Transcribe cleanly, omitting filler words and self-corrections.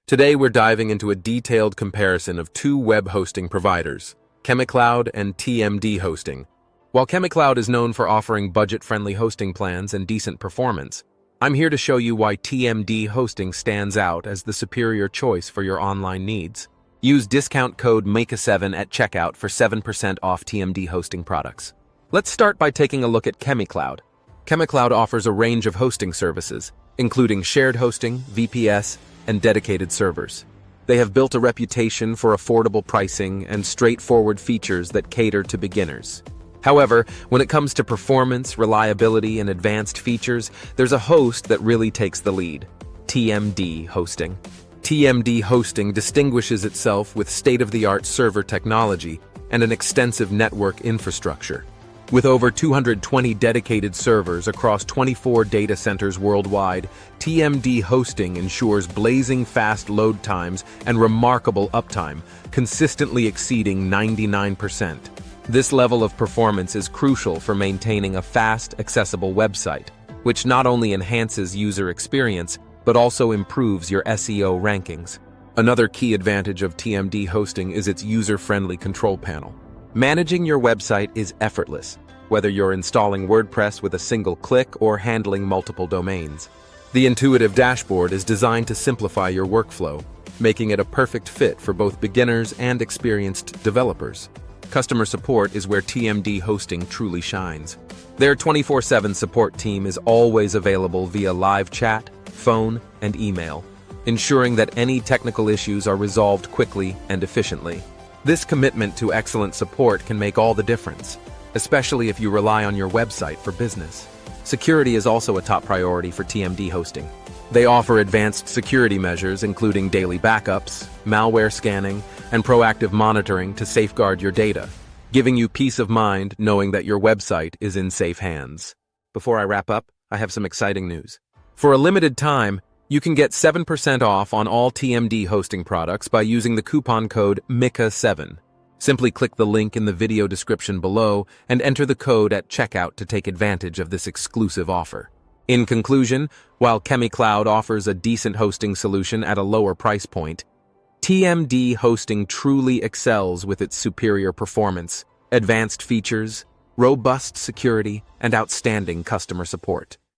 Today we're diving into a detailed comparison of two web hosting providers, ChemiCloud and TMDHosting. While ChemiCloud is known for offering budget-friendly hosting plans and decent performance, I'm here to show you why TMDHosting stands out as the superior choice for your online needs. Use discount code MAKA7 at checkout for 7% off TMDHosting products. Let's start by taking a look at ChemiCloud. ChemiCloud offers a range of hosting services, including shared hosting, VPS, and dedicated servers. They have built a reputation for affordable pricing and straightforward features that cater to beginners. However, when it comes to performance, reliability, and advanced features, there's a host that really takes the lead: TMDHosting. TMDHosting distinguishes itself with state-of-the-art server technology and an extensive network infrastructure. With over 220 dedicated servers across 24 data centers worldwide, TMDHosting ensures blazing fast load times and remarkable uptime, consistently exceeding 99%. This level of performance is crucial for maintaining a fast, accessible website, which not only enhances user experience, but also improves your SEO rankings. Another key advantage of TMDHosting is its user-friendly control panel. Managing your website is effortless, whether you're installing WordPress with a single click or handling multiple domains. The intuitive dashboard is designed to simplify your workflow, making it a perfect fit for both beginners and experienced developers. Customer support is where TMDHosting truly shines. Their 24/7 support team is always available via live chat, phone, and email, ensuring that any technical issues are resolved quickly and efficiently. This commitment to excellent support can make all the difference, especially if you rely on your website for business. Security is also a top priority for TMDHosting. They offer advanced security measures including daily backups, malware scanning, and proactive monitoring to safeguard your data, giving you peace of mind knowing that your website is in safe hands. Before I wrap up, I have some exciting news. For a limited time, you can get 7% off on all TMDHosting products by using the coupon code MAKA7. Simply click the link in the video description below and enter the code at checkout to take advantage of this exclusive offer. In conclusion, while ChemiCloud offers a decent hosting solution at a lower price point, TMDHosting truly excels with its superior performance, advanced features, robust security, and outstanding customer support.